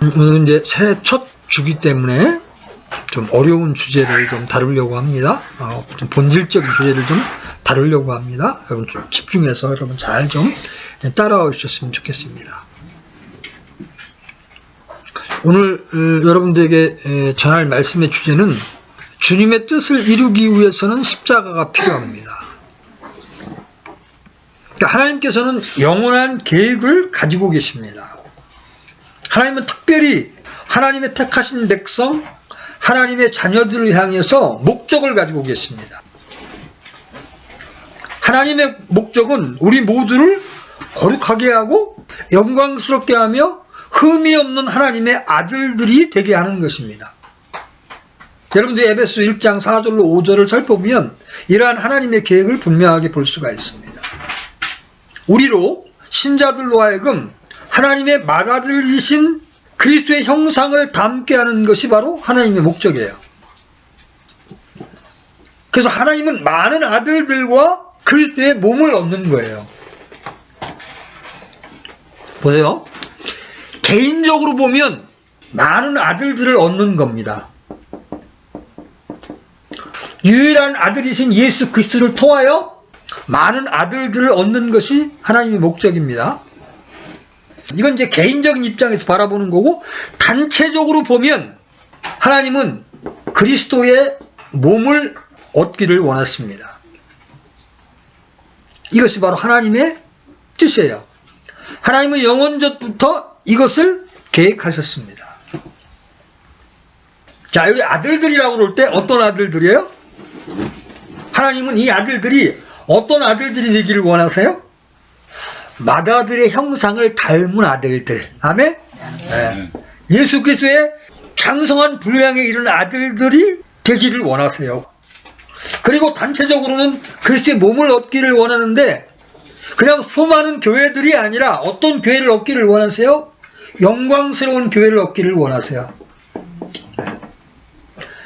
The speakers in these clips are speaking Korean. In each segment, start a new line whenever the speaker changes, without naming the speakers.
오늘 이제 새해 첫 주기 때문에 좀 어려운 주제를 좀 다루려고 합니다. 좀 본질적인 주제를 좀 다루려고 합니다. 여러분 좀 집중해서 여러분 잘 좀 따라와 주셨으면 좋겠습니다. 오늘 여러분들에게 전할 말씀의 주제는 주님의 뜻을 이루기 위해서는 십자가가 필요합니다. 그러니까 하나님께서는 영원한 계획을 가지고 계십니다. 하나님은 특별히 하나님의 택하신 백성, 하나님의 자녀들을 향해서 목적을 가지고 계십니다. 하나님의 목적은 우리 모두를 거룩하게 하고 영광스럽게 하며 흠이 없는 하나님의 아들들이 되게 하는 것입니다. 여러분들 에베소 1장 4절로 5절을 살펴보면 이러한 하나님의 계획을 분명하게 볼 수가 있습니다. 우리로 신자들로 하여금 하나님의 맏아들이신 그리스도의 형상을 담게 하는 것이 바로 하나님의 목적이에요. 그래서 하나님은 많은 아들들과 그리스도의 몸을 얻는 거예요. 보세요. 개인적으로 보면 많은 아들들을 얻는 겁니다. 유일한 아들이신 예수 그리스도를 통하여 많은 아들들을 얻는 것이 하나님의 목적입니다. 이건 이제 개인적인 입장에서 바라보는 거고, 단체적으로 보면 하나님은 그리스도의 몸을 얻기를 원하십니다. 이것이 바로 하나님의 뜻이에요. 하나님은 영원전부터 이것을 계획하셨습니다. 자, 여기 아들들이라고 그럴 때 어떤 아들들이에요? 하나님은 이 아들들이 어떤 아들들이 되기를 원하세요? 맏아들의 형상을 닮은 아들들. 아멘? 네. 예수 그리스도의 장성한 분량에 이른 아들들이 되기를 원하세요. 그리고 단체적으로는 그리스도의 몸을 얻기를 원하는데, 그냥 수많은 교회들이 아니라 어떤 교회를 얻기를 원하세요? 영광스러운 교회를 얻기를 원하세요.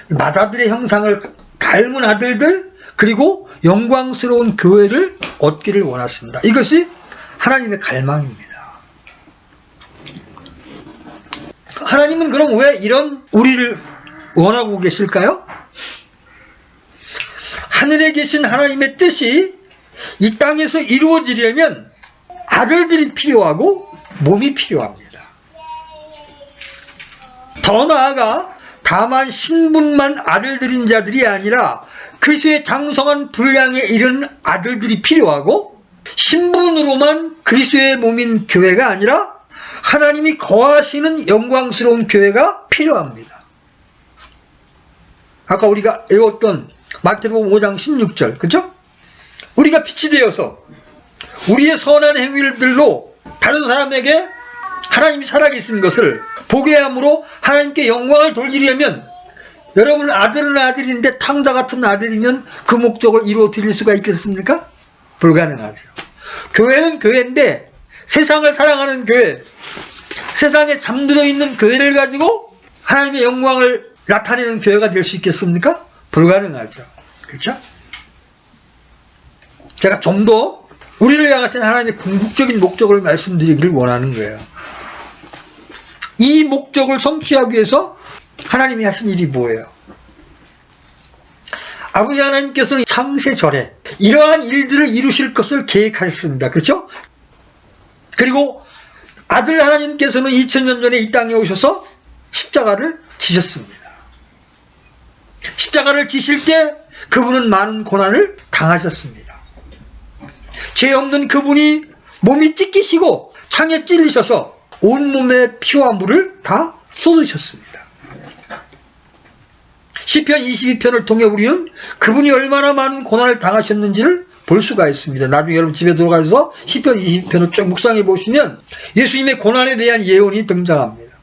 맏아들의 형상을 닮은 아들들, 그리고 영광스러운 교회를 얻기를 원하십니다. 이것이 하나님의 갈망입니다. 하나님은 그럼 왜 이런 우리를 원하고 계실까요? 하늘에 계신 하나님의 뜻이 이 땅에서 이루어지려면 아들들이 필요하고 몸이 필요합니다. 더 나아가 다만 신분만 아들들인 자들이 아니라 그리스도의 장성한 분량에 이른 아들들이 필요하고, 신분으로만 그리스도의 몸인 교회가 아니라 하나님이 거하시는 영광스러운 교회가 필요합니다. 아까 우리가 외웠던 마태복음 5장 16절, 그죠? 우리가 빛이 되어서 우리의 선한 행위들로 다른 사람에게 하나님이 살아계신 것을 보게 함으로 하나님께 영광을 돌리려면, 여러분 아들은 아들인데 탕자 같은 아들이면 그 목적을 이루어 드릴 수가 있겠습니까? 불가능하죠. 교회는 교회인데 세상을 사랑하는 교회, 세상에 잠들어 있는 교회를 가지고 하나님의 영광을 나타내는 교회가 될 수 있겠습니까? 불가능하죠. 그렇죠? 제가 좀 더 우리를 향하신 하나님의 궁극적인 목적을 말씀드리기를 원하는 거예요. 이 목적을 성취하기 위해서 하나님이 하신 일이 뭐예요? 아버지 하나님께서는 창세절에 이러한 일들을 이루실 것을 계획하셨습니다. 그렇죠? 그리고 아들 하나님께서는 2000년 전에 이 땅에 오셔서 십자가를 지셨습니다. 십자가를 지실 때 그분은 많은 고난을 당하셨습니다. 죄 없는 그분이 몸이 찢기시고 창에 찔리셔서 온몸에 피와 물을 다 쏟으셨습니다. 시편 22편을 통해 우리는 그분이 얼마나 많은 고난을 당하셨는지를 볼 수가 있습니다. 나중에 여러분 집에 들어가서 시편 22편을 쭉 묵상해 보시면 예수님의 고난에 대한 예언이 등장합니다.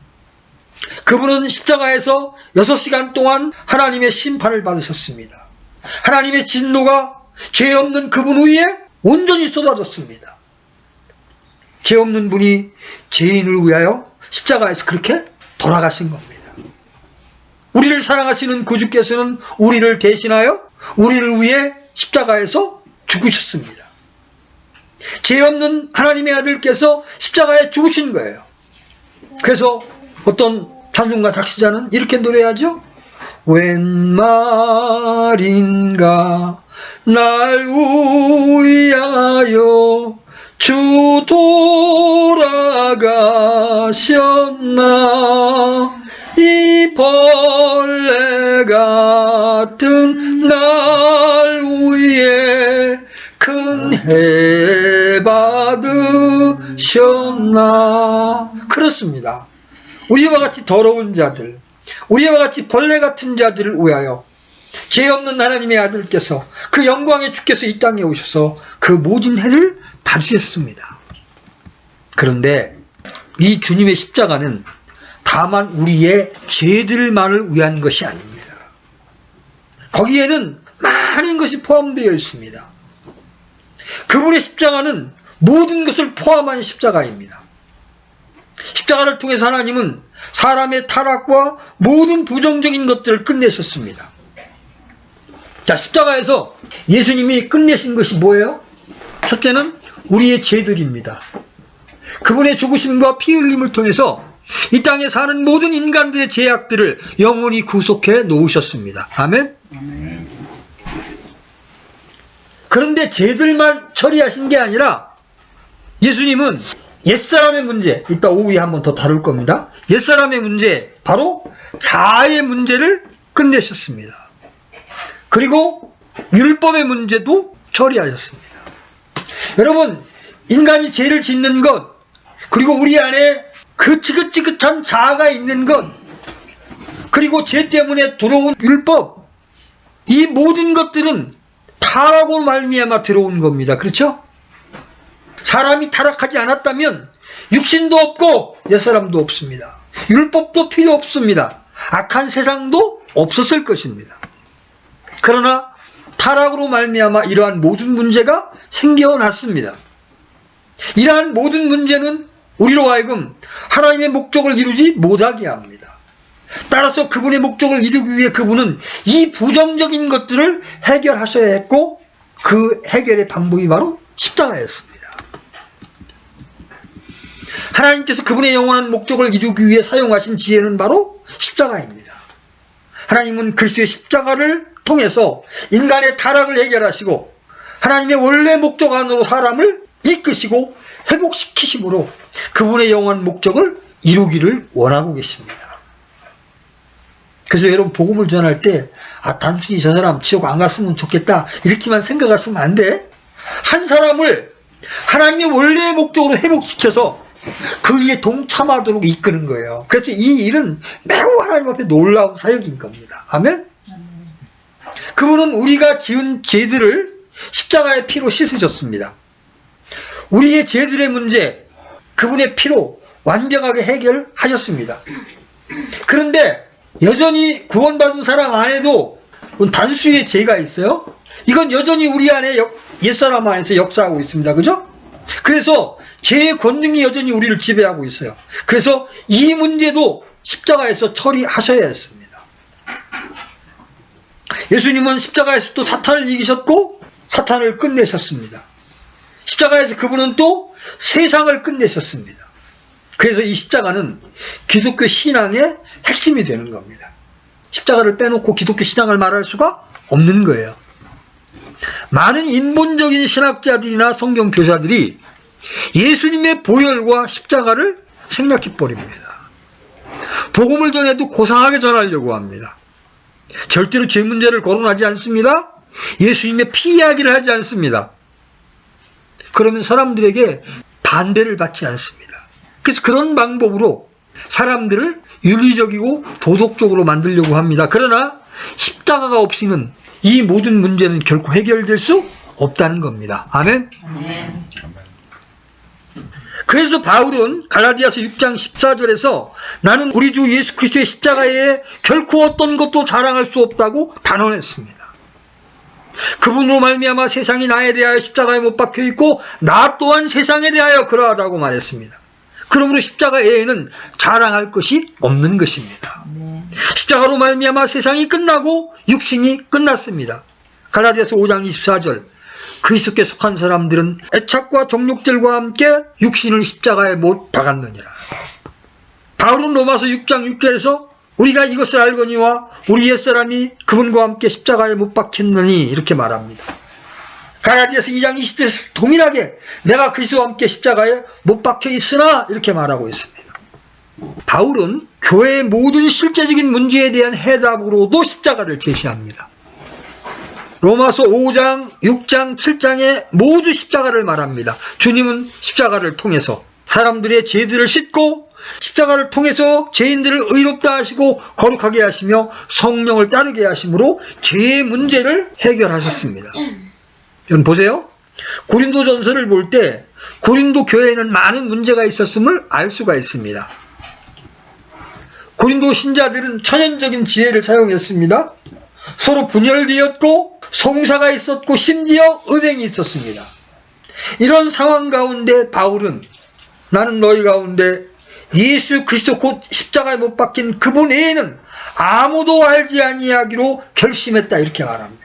그분은 십자가에서 6시간 동안 하나님의 심판을 받으셨습니다. 하나님의 진노가 죄 없는 그분 위에 온전히 쏟아졌습니다. 죄 없는 분이 죄인을 위하여 십자가에서 그렇게 돌아가신 겁니다. 우리를 사랑하시는 구주께서는 우리를 대신하여 우리를 위해 십자가에서 죽으셨습니다. 죄 없는 하나님의 아들께서 십자가에 죽으신 거예요. 그래서 어떤 찬송가 작시자는 이렇게 노래하죠. 웬 말인가 날 위하여 주 돌아가셨나 이 벌레 같은 날 위에 큰 해 받으셨나. 그렇습니다. 우리와 같이 더러운 자들, 우리와 같이 벌레 같은 자들을 위하여 죄 없는 하나님의 아들께서 그 영광의 주께서 이 땅에 오셔서 그 모진 해를 받으셨습니다. 그런데 이 주님의 십자가는 다만 우리의 죄들만을 위한 것이 아닙니다. 거기에는 많은 것이 포함되어 있습니다. 그분의 십자가는 모든 것을 포함한 십자가입니다. 십자가를 통해서 하나님은 사람의 타락과 모든 부정적인 것들을 끝내셨습니다. 자, 십자가에서 예수님이 끝내신 것이 뭐예요? 첫째는 우리의 죄들입니다. 그분의 죽으심과 피 흘림을 통해서 이 땅에 사는 모든 인간들의 죄악들을 영원히 구속해 놓으셨습니다. 아멘? 그런데 죄들만 처리하신 게 아니라 예수님은 옛사람의 문제, 이따 오후에 한번 더 다룰 겁니다. 옛사람의 문제, 바로 자아의 문제를 끝내셨습니다. 그리고 율법의 문제도 처리하셨습니다. 여러분, 인간이 죄를 짓는 것, 그리고 우리 안에 그 지긋지긋한 자아가 있는 것, 그리고 죄 때문에 들어온 율법, 이 모든 것들은 타락으로 말미암아 들어온 겁니다. 그렇죠? 사람이 타락하지 않았다면 육신도 없고 옛사람도 없습니다. 율법도 필요 없습니다. 악한 세상도 없었을 것입니다. 그러나 타락으로 말미암아 이러한 모든 문제가 생겨났습니다. 이러한 모든 문제는 우리로 하여금 하나님의 목적을 이루지 못하게 합니다. 따라서 그분의 목적을 이루기 위해 그분은 이 부정적인 것들을 해결하셔야 했고, 그 해결의 방법이 바로 십자가였습니다. 하나님께서 그분의 영원한 목적을 이루기 위해 사용하신 지혜는 바로 십자가입니다. 하나님은 그리스도의 십자가를 통해서 인간의 타락을 해결하시고 하나님의 원래 목적 안으로 사람을 이끄시고 회복시키심으로 그분의 영원한 목적을 이루기를 원하고 계십니다. 그래서 여러분, 복음을 전할 때 단순히 저 사람 지옥 안 갔으면 좋겠다 이렇게만 생각하시면 안 돼. 한 사람을 하나님의 원래의 목적으로 회복시켜서 그 일에 동참하도록 이끄는 거예요. 그래서 이 일은 매우 하나님 앞에 놀라운 사역인 겁니다. 아멘? 그분은 우리가 지은 죄들을 십자가의 피로 씻으셨습니다. 우리의 죄들의 문제, 그분의 피로 완벽하게 해결하셨습니다. 그런데 여전히 구원받은 사람 안에도 단수의 죄가 있어요. 이건 여전히 우리 안에 옛사람 안에서 역사하고 있습니다. 그죠? 그래서 죄의 권능이 여전히 우리를 지배하고 있어요. 그래서 이 문제도 십자가에서 처리하셔야 했습니다. 예수님은 십자가에서 또 사탄을 이기셨고 사탄을 끝내셨습니다. 십자가에서 그분은 또 세상을 끝내셨습니다. 그래서 이 십자가는 기독교 신앙의 핵심이 되는 겁니다. 십자가를 빼놓고 기독교 신앙을 말할 수가 없는 거예요. 많은 인본적인 신학자들이나 성경 교사들이 예수님의 보혈과 십자가를 생략해버립니다. 복음을 전해도 고상하게 전하려고 합니다. 절대로 죄 문제를 거론하지 않습니다. 예수님의 피 이야기를 하지 않습니다. 그러면 사람들에게 반대를 받지 않습니다. 그래서 그런 방법으로 사람들을 윤리적이고 도덕적으로 만들려고 합니다. 그러나 십자가가 없이는 이 모든 문제는 결코 해결될 수 없다는 겁니다. 아멘? 그래서 바울은 갈라디아서 6장 14절에서 나는 우리 주 예수 그리스도의 십자가에 결코 어떤 것도 자랑할 수 없다고 단언했습니다. 그분으로 말미암아 세상이 나에 대하여 십자가에 못 박혀 있고 나 또한 세상에 대하여 그러하다고 말했습니다. 그러므로 십자가 외에는 자랑할 것이 없는 것입니다. 십자가로 말미암아 세상이 끝나고 육신이 끝났습니다. 갈라디아서 5장 24절 그리스도께 속한 사람들은 애착과 정욕들과 함께 육신을 십자가에 못 박았느니라. 바울은 로마서 6장 6절에서 우리가 이것을 알거니와 우리 옛사람이 그분과 함께 십자가에 못 박혔느니 이렇게 말합니다. 갈라디아서 2장 20절에서 동일하게 내가 그리스도와 함께 십자가에 못 박혀 있으나 이렇게 말하고 있습니다. 바울은 교회의 모든 실제적인 문제에 대한 해답으로도 십자가를 제시합니다. 로마서 5장, 6장, 7장에 모두 십자가를 말합니다. 주님은 십자가를 통해서 사람들의 죄들을 씻고 십자가를 통해서 죄인들을 의롭다 하시고 거룩하게 하시며 성령을 따르게 하심으로 죄의 문제를 해결하셨습니다. 여러분 보세요. 고린도전서를 볼 때 고린도 교회에는 많은 문제가 있었음을 알 수가 있습니다. 고린도 신자들은 천연적인 지혜를 사용했습니다. 서로 분열되었고 송사가 있었고 심지어 음행이 있었습니다. 이런 상황 가운데 바울은 나는 너희 가운데 예수 그리스도 곧 십자가에 못 박힌 그분 외에는 아무도 알지 아니하기로 결심했다 이렇게 말합니다.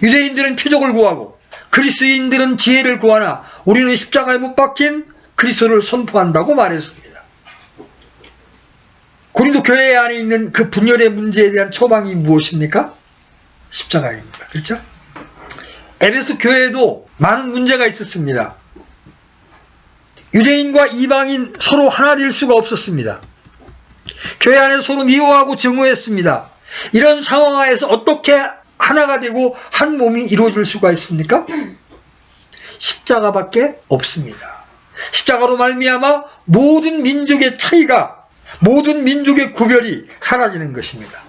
유대인들은 표적을 구하고 그리스인들은 지혜를 구하나 우리는 십자가에 못 박힌 그리스도를 선포한다고 말했습니다. 고린도 교회 안에 있는 그 분열의 문제에 대한 처방이 무엇입니까? 십자가입니다. 그렇죠? 에베소 교회에도 많은 문제가 있었습니다. 유대인과 이방인 서로 하나 될 수가 없었습니다. 교회 안에서 서로 미워하고 증오했습니다. 이런 상황 하에서 어떻게 하나가 되고 한 몸이 이루어질 수가 있습니까? 십자가밖에 없습니다. 십자가로 말미암아 모든 민족의 차이가, 모든 민족의 구별이 사라지는 것입니다.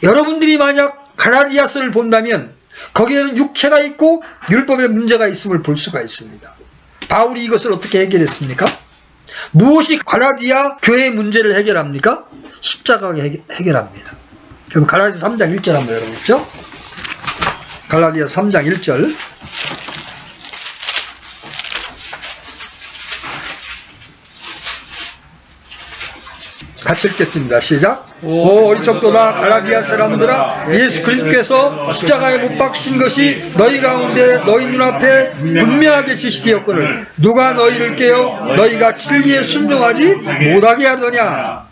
여러분들이 만약 갈라디아서를 본다면 거기에는 육체가 있고 율법의 문제가 있음을 볼 수가 있습니다. 바울이 이것을 어떻게 해결했습니까? 무엇이 갈라디아 교회의 문제를 해결합니까? 십자가가 해결합니다. 그럼 갈라디아 3장 1절 한번 열어보시죠. 갈라디아 3장 1절. 같이 읽겠습니다. 시작. 오 어리석도다 갈라디아 사람들아, 예수 그리스도께서 십자가에 못 박히신 것이 너희 가운데 너희 눈앞에 분명하게 지시되었거늘 누가 너희를 깨어 너희가 진리에 순종하지 못하게 하더냐.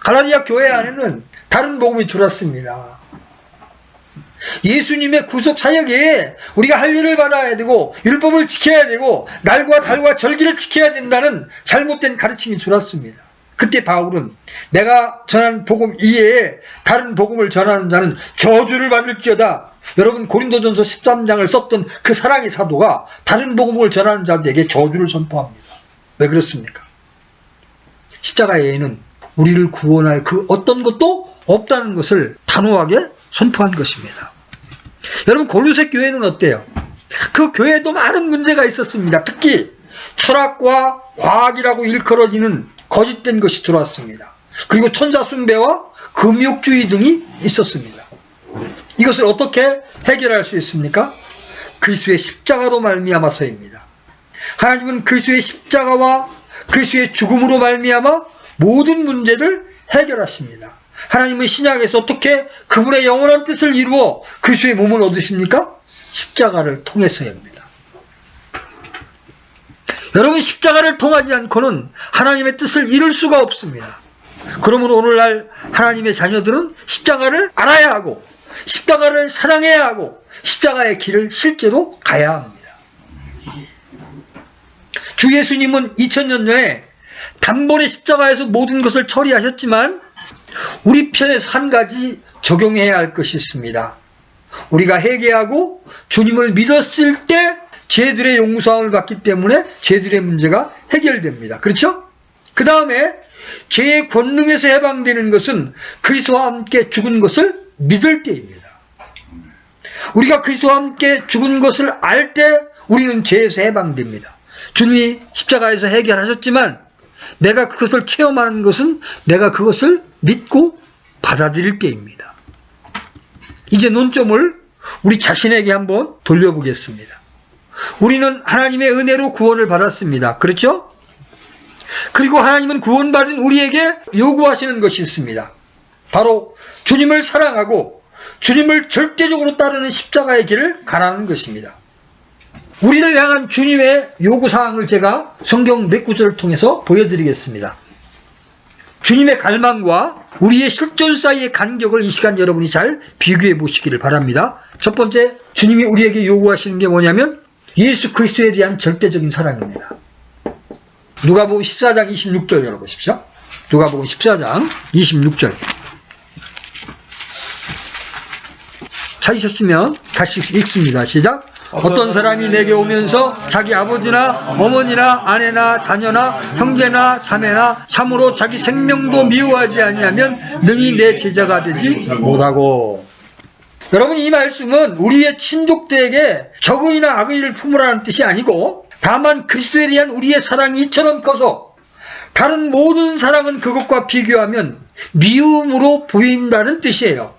갈라디아 교회 안에는 다른 복음이 들어왔습니다. 예수님의 구속 사역에 우리가 할 일을 받아야 되고 율법을 지켜야 되고 날과 달과 절기를 지켜야 된다는 잘못된 가르침이 들어왔습니다. 그때 바울은 내가 전한 복음 이외에 다른 복음을 전하는 자는 저주를 받을지어다. 여러분 고린도전서 13장을 썼던 그 사랑의 사도가 다른 복음을 전하는 자들에게 저주를 선포합니다. 왜 그렇습니까? 십자가 외에는 우리를 구원할 그 어떤 것도 없다는 것을 단호하게 선포한 것입니다. 여러분 골로새 교회는 어때요? 그 교회에도 많은 문제가 있었습니다. 특히 철학과 과학이라고 일컬어지는 거짓된 것이 들어왔습니다. 그리고 천사 숭배와 금욕주의 등이 있었습니다. 이것을 어떻게 해결할 수 있습니까? 그리스도의 십자가로 말미암아서입니다. 하나님은 그리스도의 십자가와 그리스도의 죽음으로 말미암아 모든 문제를 해결하십니다. 하나님은 신약에서 어떻게 그분의 영원한 뜻을 이루어 그리스도의 몸을 얻으십니까? 십자가를 통해서입니다. 여러분 십자가를 통하지 않고는 하나님의 뜻을 이룰 수가 없습니다. 그러므로 오늘날 하나님의 자녀들은 십자가를 알아야 하고 십자가를 사랑해야 하고 십자가의 길을 실제로 가야 합니다. 주 예수님은 2000년 전에 단번에 십자가에서 모든 것을 처리하셨지만 우리 편에서 한 가지 적용해야 할 것이 있습니다. 우리가 회개하고 주님을 믿었을 때 죄들의 용서함을 받기 때문에 죄들의 문제가 해결됩니다. 그렇죠? 그 다음에 죄의 권능에서 해방되는 것은 그리스도와 함께 죽은 것을 믿을 때입니다. 우리가 그리스도와 함께 죽은 것을 알 때 우리는 죄에서 해방됩니다. 주님이 십자가에서 해결하셨지만 내가 그것을 체험하는 것은 내가 그것을 믿고 받아들일 때입니다. 이제 논점을 우리 자신에게 한번 돌려보겠습니다. 우리는 하나님의 은혜로 구원을 받았습니다. 그렇죠? 그리고 하나님은 구원받은 우리에게 요구하시는 것이 있습니다. 바로 주님을 사랑하고 주님을 절대적으로 따르는 십자가의 길을 가라는 것입니다. 우리를 향한 주님의 요구사항을 제가 성경 몇 구절을 통해서 보여드리겠습니다. 주님의 갈망과 우리의 실존 사이의 간격을 이 시간 여러분이 잘 비교해 보시기를 바랍니다. 첫 번째, 주님이 우리에게 요구하시는 게 뭐냐면 예수 그리스도에 대한 절대적인 사랑입니다. 누가복음 14장 26절 열어보십시오. 누가복음 14장 26절. 찾으셨으면 다시 읽습니다. 시작. 어떤 사람이 내게 오면서 자기 아버지나 어머니나 아내나 자녀나 형제나 자매나 참으로 자기 생명도 미워하지 아니하면 능히 내 제자가 되지 못하고. 여러분, 이 말씀은 우리의 친족들에게 적의나 악의를 품으라는 뜻이 아니고 다만 그리스도에 대한 우리의 사랑이 이처럼 커서 다른 모든 사랑은 그것과 비교하면 미움으로 보인다는 뜻이에요.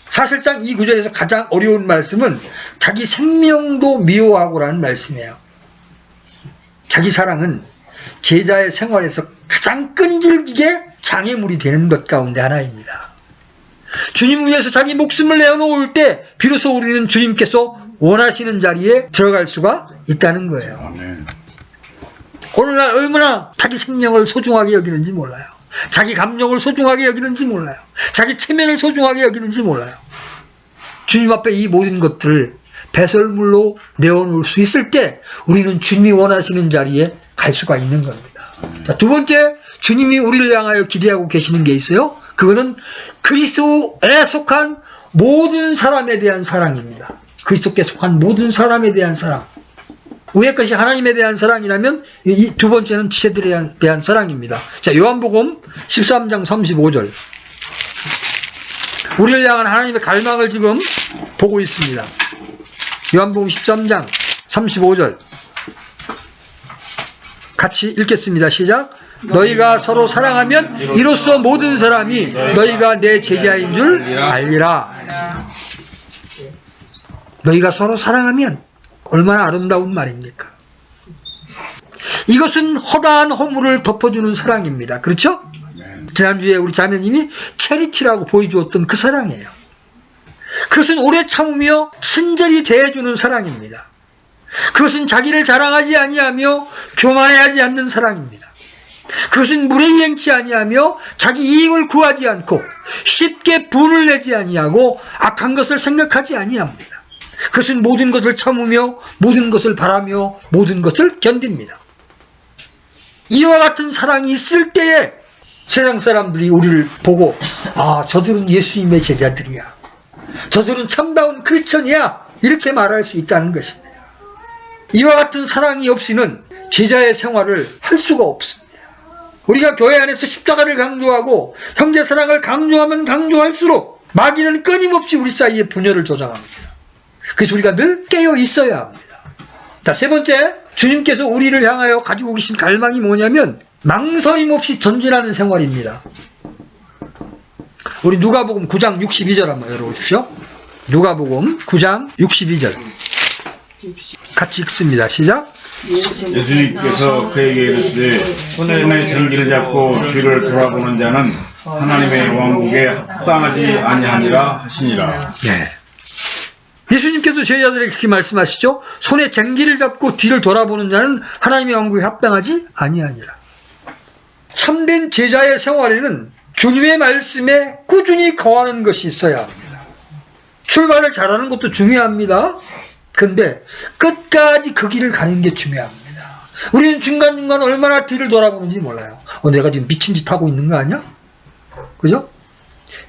사실상 이 구절에서 가장 어려운 말씀은 자기 생명도 미워하고라는 말씀이에요. 자기 사랑은 제자의 생활에서 가장 끈질기게 장애물이 되는 것 가운데 하나입니다. 주님을 위해서 자기 목숨을 내어놓을 때 비로소 우리는 주님께서 원하시는 자리에 들어갈 수가 있다는 거예요. 오늘날 얼마나 자기 생명을 소중하게 여기는지 몰라요. 자기 감정을 소중하게 여기는지 몰라요. 자기 체면을 소중하게 여기는지 몰라요. 주님 앞에 이 모든 것들을 배설물로 내어놓을 수 있을 때 우리는 주님이 원하시는 자리에 갈 수가 있는 겁니다. 자, 두 번째, 주님이 우리를 향하여 기대하고 계시는 게 있어요. 그거는 그리스도에 속한 모든 사람에 대한 사랑입니다. 그리스도께 속한 모든 사람에 대한 사랑. 위의 것이 하나님에 대한 사랑이라면 이 두 번째는 지체들에 대한 사랑입니다. 자, 요한복음 13장 35절. 우리를 향한 하나님의 갈망을 지금 보고 있습니다. 요한복음 13장 35절. 같이 읽겠습니다. 시작. 너희가 서로 사랑하면 이로써 모든 사람이 너희가 내 제자인 줄 알리라. 너희가 서로 사랑하면 얼마나 아름다운 말입니까? 이것은 허다한 허물을 덮어주는 사랑입니다. 그렇죠? 지난주에 우리 자매님이 체리티라고 보여주었던 그 사랑이에요. 그것은 오래 참으며 친절히 대해주는 사랑입니다. 그것은 자기를 자랑하지 아니하며 교만해하지 않는 사랑입니다. 그것은 무례행치 아니하며 자기 이익을 구하지 않고 쉽게 분을 내지 아니하고 악한 것을 생각하지 아니합니다. 그것은 모든 것을 참으며 모든 것을 바라며 모든 것을 견딥니다. 이와 같은 사랑이 있을 때에 세상 사람들이 우리를 보고 아, 저들은 예수님의 제자들이야. 저들은 참다운 크리스천이야. 이렇게 말할 수 있다는 것입니다. 이와 같은 사랑이 없이는 제자의 생활을 할 수가 없습니다. 우리가 교회 안에서 십자가를 강조하고 형제 사랑을 강조하면 강조할수록 마귀는 끊임없이 우리 사이에 분열을 조장합니다. 그래서 우리가 늘 깨어 있어야 합니다. 자, 세 번째, 주님께서 우리를 향하여 가지고 계신 갈망이 뭐냐면 망설임 없이 전진하는 생활입니다. 우리 누가복음 9장 62절 한번 열어보십시오. 누가복음 9장 62절 같이 읽습니다. 시작.
예수님께서 그에게 이르시되 손에 전기를 잡고 뒤를 돌아보는 자는 하나님의 왕국에 합당하지 아니하니라 하시니라.
네. 예수님께서 제자들에게 그렇게 말씀하시죠. 손에 쟁기를 잡고 뒤를 돌아보는 자는 하나님의 왕국에 합당하지 아니하니라. 참된 제자의 생활에는 주님의 말씀에 꾸준히 거하는 것이 있어야 합니다. 출발을 잘하는 것도 중요합니다. 근데 끝까지 그 길을 가는 게 중요합니다. 우리는 중간중간 얼마나 뒤를 돌아보는지 몰라요. 내가 지금 미친 짓 하고 있는 거 아니야? 그죠?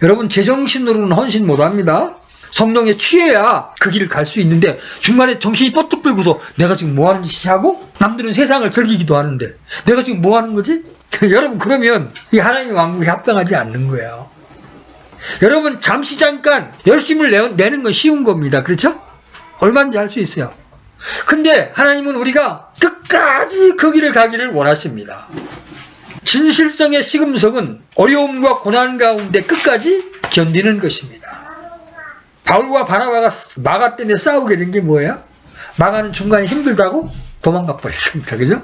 여러분, 제정신으로는 헌신 못합니다. 성령에 취해야 그 길을 갈 수 있는데 중간에 정신이 뻗뜩 들고서 내가 지금 뭐 하는 짓이지 하고 남들은 세상을 즐기기도 하는데 내가 지금 뭐 하는 거지? 여러분, 그러면 이 하나님의 왕국에 합당하지 않는 거예요. 여러분, 잠시 잠깐 열심을 내는 건 쉬운 겁니다. 그렇죠? 얼마든지 할 수 있어요. 근데 하나님은 우리가 끝까지 그 길을 가기를 원하십니다. 진실성의 시금석은 어려움과 고난 가운데 끝까지 견디는 것입니다. 바울과 바나바가 마가 때문에 싸우게 된 게 뭐예요? 마가는 중간에 힘들다고 도망가 버렸습니다. 그죠?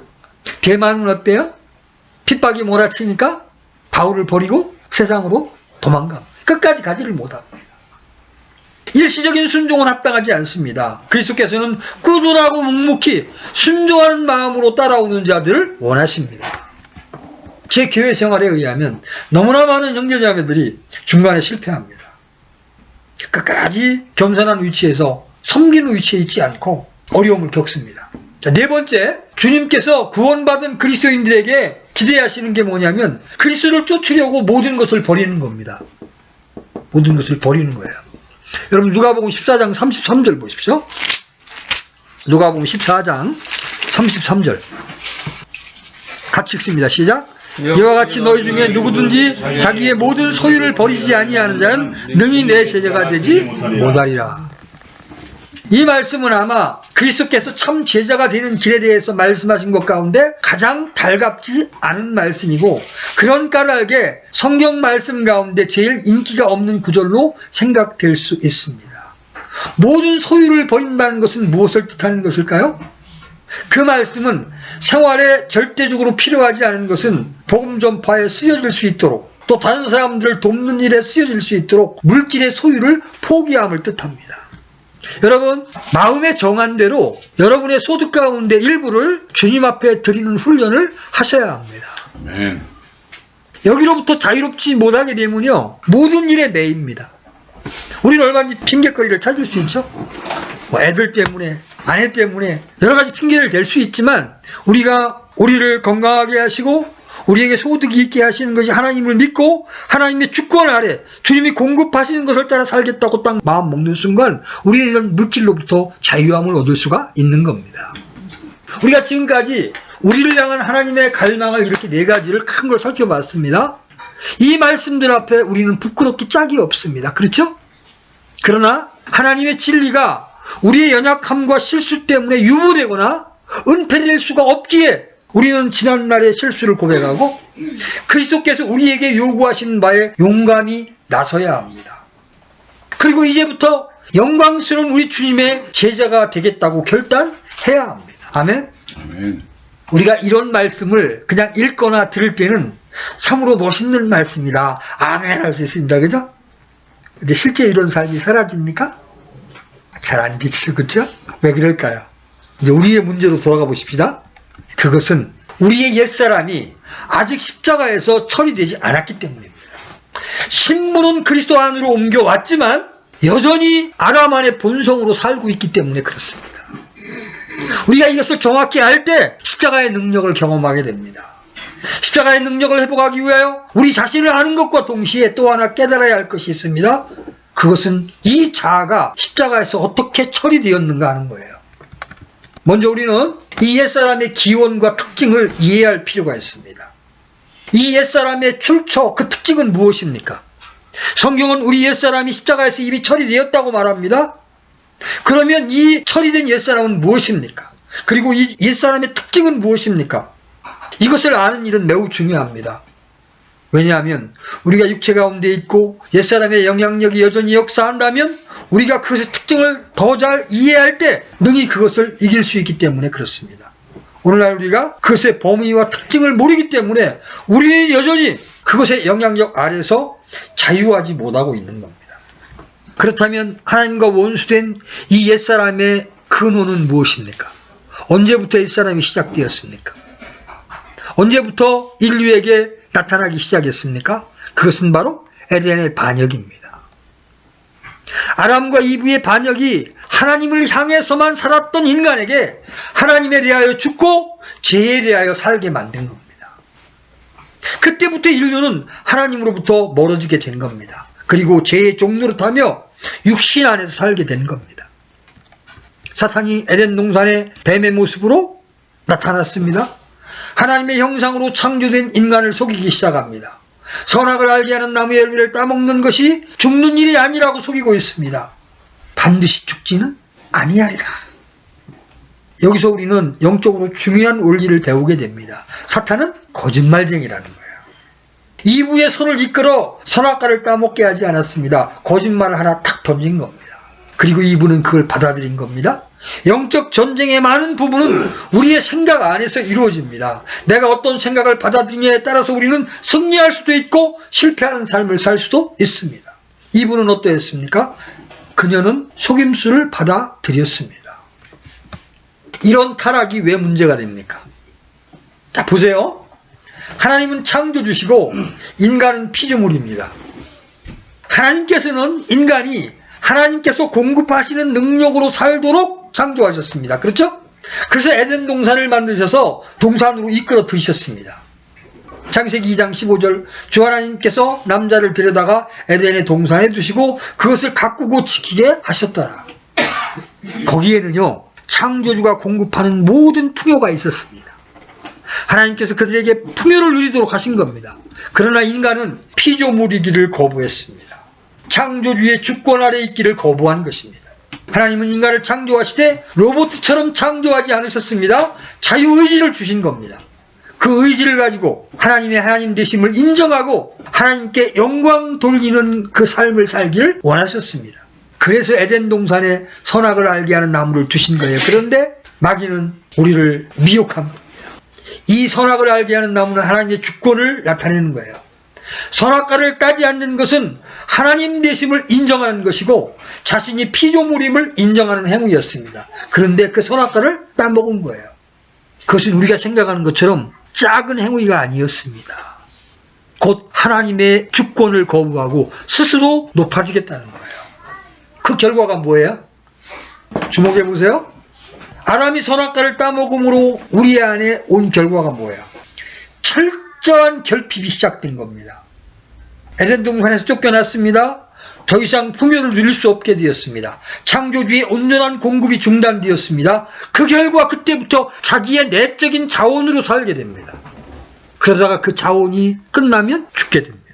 대만은 어때요? 핍박이 몰아치니까 바울을 버리고 세상으로 도망갑니다. 끝까지 가지를 못합니다. 일시적인 순종은 합당하지 않습니다. 그리스도께서는 꾸준하고 묵묵히 순종하는 마음으로 따라오는 자들을 원하십니다. 제 교회 생활에 의하면 너무나 많은 형제자매들이 중간에 실패합니다. 끝까지 겸손한 위치에서 섬기는 위치에 있지 않고 어려움을 겪습니다. 자, 네 번째, 주님께서 구원받은 그리스도인들에게 기대하시는 게 뭐냐면 그리스도를 쫓으려고 모든 것을 버리는 겁니다. 모든 것을 버리는 거예요. 여러분 누가복음 14장 33절 보십시오. 누가복음 14장 33절 같이 읽습니다. 시작. 이와 같이 너희 중에 누구든지 자기의 모든 소유를 버리지 아니하는 자는 능히 내 제자가 되지 못하리라. 이 말씀은 아마 그리스도께서 참 제자가 되는 길에 대해서 말씀하신 것 가운데 가장 달갑지 않은 말씀이고 그런 까닭에 성경 말씀 가운데 제일 인기가 없는 구절로 생각될 수 있습니다. 모든 소유를 버린다는 것은 무엇을 뜻하는 것일까요? 그 말씀은 생활에 절대적으로 필요하지 않은 것은 복음 전파에 쓰여질 수 있도록 또 다른 사람들을 돕는 일에 쓰여질 수 있도록 물질의 소유를 포기함을 뜻합니다. 여러분 마음에 정한 대로 여러분의 소득 가운데 일부를 주님 앞에 드리는 훈련을 하셔야 합니다.
아멘.
여기로부터 자유롭지 못하게 되면요 모든 일에 매입니다. 우리는 얼마든지 핑계거리를 찾을 수 있죠. 뭐 애들 때문에 아내 때문에 여러 가지 핑계를 댈 수 있지만 우리가 우리를 건강하게 하시고 우리에게 소득이 있게 하시는 것이 하나님을 믿고 하나님의 주권 아래 주님이 공급하시는 것을 따라 살겠다고 딱 마음 먹는 순간 우리는 이런 물질로부터 자유함을 얻을 수가 있는 겁니다. 우리가 지금까지 우리를 향한 하나님의 갈망을 이렇게 네 가지를 큰 걸 살펴봤습니다. 이 말씀들 앞에 우리는 부끄럽기 짝이 없습니다. 그렇죠? 그러나 하나님의 진리가 우리의 연약함과 실수 때문에 유무되거나 은폐될 수가 없기에 우리는 지난날의 실수를 고백하고 그리스도께서 우리에게 요구하시는 바에 용감히 나서야 합니다. 그리고 이제부터 영광스러운 우리 주님의 제자가 되겠다고 결단해야 합니다. 아멘?
아멘.
우리가 이런 말씀을 그냥 읽거나 들을 때는 참으로 멋있는 말씀이다. 아멘 할 수 있습니다. 그죠? 근데 실제 이런 삶이 사라집니까? 잘 안 되죠. 그렇죠? 왜 그럴까요? 이제 우리의 문제로 돌아가 보십시다. 그것은 우리의 옛사람이 아직 십자가에서 처리되지 않았기 때문입니다. 신분은 그리스도 안으로 옮겨왔지만 여전히 아담 안의 본성으로 살고 있기 때문에 그렇습니다. 우리가 이것을 정확히 알 때 십자가의 능력을 경험하게 됩니다. 십자가의 능력을 회복하기 위하여 우리 자신을 아는 것과 동시에 또 하나 깨달아야 할 것이 있습니다. 그것은 이 자아가 십자가에서 어떻게 처리되었는가 하는 거예요. 먼저 우리는 이 옛사람의 기원과 특징을 이해할 필요가 있습니다. 이 옛사람의 출처, 그 특징은 무엇입니까? 성경은 우리 옛사람이 십자가에서 이미 처리되었다고 말합니다. 그러면 이 처리된 옛사람은 무엇입니까? 그리고 이 옛사람의 특징은 무엇입니까? 이것을 아는 일은 매우 중요합니다. 왜냐하면 우리가 육체 가운데 있고 옛사람의 영향력이 여전히 역사한다면 우리가 그것의 특징을 더 잘 이해할 때 능히 그것을 이길 수 있기 때문에 그렇습니다. 오늘날 우리가 그것의 범위와 특징을 모르기 때문에 우리는 여전히 그것의 영향력 아래서 자유하지 못하고 있는 겁니다. 그렇다면 하나님과 원수된 이 옛사람의 근원은 무엇입니까? 언제부터 옛사람이 시작되었습니까? 언제부터 인류에게 나타나기 시작했습니까? 그것은 바로 에덴의 반역입니다. 아담과 이브의 반역이 하나님을 향해서만 살았던 인간에게 하나님에 대하여 죽고 죄에 대하여 살게 만든 겁니다. 그때부터 인류는 하나님으로부터 멀어지게 된 겁니다. 그리고 죄의 종노릇하며 육신 안에서 살게 된 겁니다. 사탄이 에덴 동산의 뱀의 모습으로 나타났습니다. 하나님의 형상으로 창조된 인간을 속이기 시작합니다. 선악을 알게 하는 나무의 열매를 따먹는 것이 죽는 일이 아니라고 속이고 있습니다. 반드시 죽지는 아니하리라. 여기서 우리는 영적으로 중요한 원리를 배우게 됩니다. 사탄은 거짓말쟁이라는 거예요. 이브의 손을 이끌어 선악과를 따먹게 하지 않았습니다. 거짓말을 하나 탁 던진 겁니다. 그리고 이브는 그걸 받아들인 겁니다. 영적 전쟁의 많은 부분은 우리의 생각 안에서 이루어집니다. 내가 어떤 생각을 받아들이냐에 따라서 우리는 승리할 수도 있고 실패하는 삶을 살 수도 있습니다. 이분은 어떠했습니까? 그녀는 속임수를 받아들였습니다. 이런 타락이 왜 문제가 됩니까? 자, 보세요. 하나님은 창조주시고 인간은 피조물입니다. 하나님께서는 인간이 하나님께서 공급하시는 능력으로 살도록 창조하셨습니다. 그렇죠? 그래서 에덴 동산을 만드셔서 동산으로 이끌어 들이셨습니다. 창세기 2장 15절, 주 하나님께서 남자를 데려다가 에덴의 동산에 두시고 그것을 가꾸고 지키게 하셨더라. 거기에는요, 창조주가 공급하는 모든 풍요가 있었습니다. 하나님께서 그들에게 풍요를 누리도록 하신 겁니다. 그러나 인간은 피조물이기를 거부했습니다. 창조주의 주권 아래 있기를 거부한 것입니다. 하나님은 인간을 창조하시되 로봇처럼 창조하지 않으셨습니다. 자유의지를 주신 겁니다. 그 의지를 가지고 하나님의 하나님 되심을 인정하고 하나님께 영광 돌리는 그 삶을 살기를 원하셨습니다. 그래서 에덴 동산에 선악을 알게 하는 나무를 두신 거예요. 그런데 마귀는 우리를 미혹한 겁니다. 이 선악을 알게 하는 나무는 하나님의 주권을 나타내는 거예요. 선악과를 따지 않는 것은 하나님 되심을 인정하는 것이고 자신이 피조물임을 인정하는 행위였습니다. 그런데 그 선악과를 따먹은 거예요. 그것은 우리가 생각하는 것처럼 작은 행위가 아니었습니다. 곧 하나님의 주권을 거부하고 스스로 높아지겠다는 거예요. 그 결과가 뭐예요? 주목해 보세요. 아담이 선악과를 따먹음으로 우리 안에 온 결과가 뭐예요? 철저한 결핍이 시작된 겁니다. 에덴 동산에서 쫓겨났습니다. 더 이상 풍요를 누릴 수 없게 되었습니다. 창조주의 온전한 공급이 중단되었습니다. 그 결과 그때부터 자기의 내적인 자원으로 살게 됩니다. 그러다가 그 자원이 끝나면 죽게 됩니다.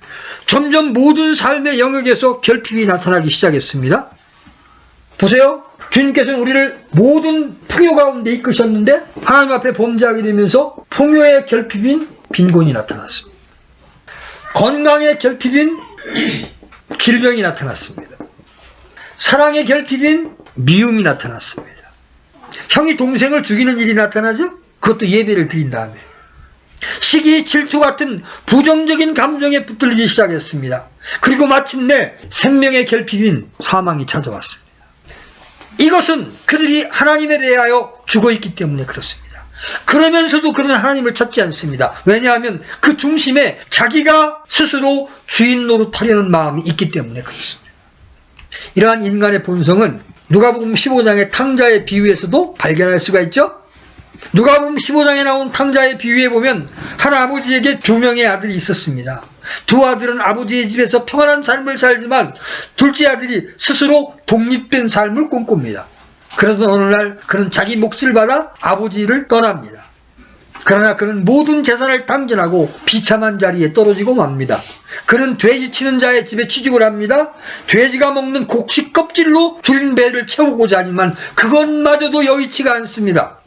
점점 모든 삶의 영역에서 결핍이 나타나기 시작했습니다. 보세요. 주님께서는 우리를 모든 풍요 가운데 이끄셨는데 하나님 앞에 범죄하게 되면서 풍요의 결핍인 빈곤이 나타났습니다. 건강의 결핍인 질병이 나타났습니다. 사랑의 결핍인 미움이 나타났습니다. 형이 동생을 죽이는 일이 나타나죠? 그것도 예배를 드린 다음에. 시기, 질투 같은 부정적인 감정에 붙들리기 시작했습니다. 그리고 마침내 생명의 결핍인 사망이 찾아왔습니다. 이것은 그들이 하나님에 대하여 죽어있기 때문에 그렇습니다. 그러면서도 그들은 하나님을 찾지 않습니다. 왜냐하면 그 중심에 자기가 스스로 주인 노릇하려는 마음이 있기 때문에 그렇습니다. 이러한 인간의 본성은 누가복음 15장의 탕자의 비유에서도 발견할 수가 있죠. 누가복음 15장에 나온 탕자의 비유에 보면 한 아버지에게 두 명의 아들이 있었습니다. 두 아들은 아버지의 집에서 평안한 삶을 살지만 둘째 아들이 스스로 독립된 삶을 꿈꿉니다. 그래서 어느 날 그는 자기 몫을 받아 아버지를 떠납니다. 그러나 그는 모든 재산을 탕진하고 비참한 자리에 떨어지고 맙니다. 그는 돼지 치는 자의 집에 취직을 합니다. 돼지가 먹는 곡식 껍질로 줄인 배를 채우고자 하지만 그것마저도 여의치가 않습니다.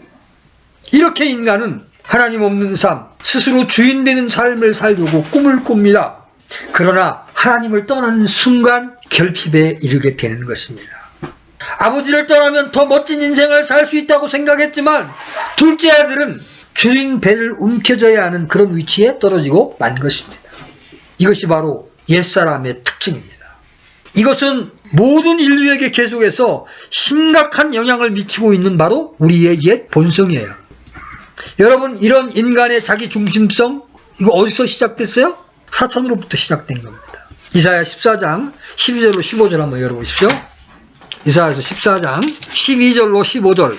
이렇게 인간은 하나님 없는 삶, 스스로 주인 되는 삶을 살려고 꿈을 꿉니다. 그러나 하나님을 떠나는 순간 결핍에 이르게 되는 것입니다. 아버지를 떠나면 더 멋진 인생을 살 수 있다고 생각했지만 둘째 아들은 주인 배를 움켜줘야 하는 그런 위치에 떨어지고 만 것입니다. 이것이 바로 옛사람의 특징입니다. 이것은 모든 인류에게 계속해서 심각한 영향을 미치고 있는 바로 우리의 옛 본성이에요. 여러분, 이런 인간의 자기 중심성, 이거 어디서 시작됐어요? 사탄으로부터 시작된 겁니다. 이사야 14장 12절로 15절 한번 열어보십시오. 이사야서 14장 12절로 15절.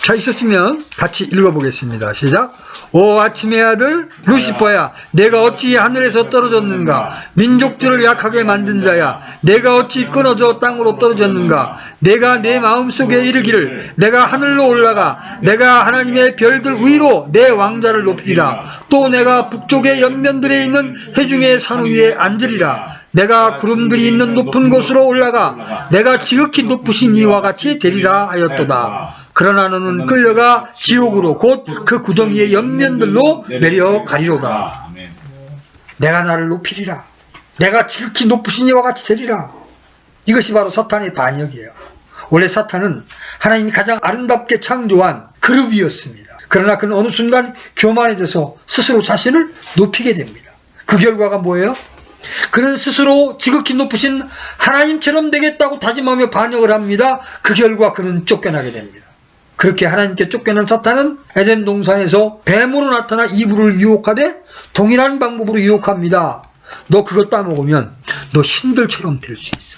자, 있었으면 같이 읽어보겠습니다. 시작. 오 아침의 아들 루시퍼야, 내가 어찌 하늘에서 떨어졌는가? 민족들을 약하게 만든 자야, 내가 어찌 끊어져 땅으로 떨어졌는가? 내가 내 마음속에 이르기를 내가 하늘로 올라가 내가 하나님의 별들 위로 내 왕자를 높이리라. 또 내가 북쪽의 연면들에 있는 회중의 산 위에 앉으리라. 내가 구름들이 있는 높은 곳으로 올라가 내가 지극히 높으신 이와 같이 되리라 하였도다. 그러나 너는 끌려가 지옥으로 곧 그 구덩이의 옆면들로 내려가리로다. 내가 나를 높이리라. 내가 지극히 높으신 이와 같이 되리라. 이것이 바로 사탄의 반역이에요. 원래 사탄은 하나님이 가장 아름답게 창조한 그룹이었습니다. 그러나 그는 어느 순간 교만해져서 스스로 자신을 높이게 됩니다. 그 결과가 뭐예요? 그는 스스로 지극히 높으신 하나님처럼 되겠다고 다짐하며 반역을 합니다. 그 결과 그는 쫓겨나게 됩니다. 그렇게 하나님께 쫓겨난 사탄은 에덴 동산에서 뱀으로 나타나 이브를 유혹하되 동일한 방법으로 유혹합니다. 너 그거 따먹으면 너 신들처럼 될 수 있어.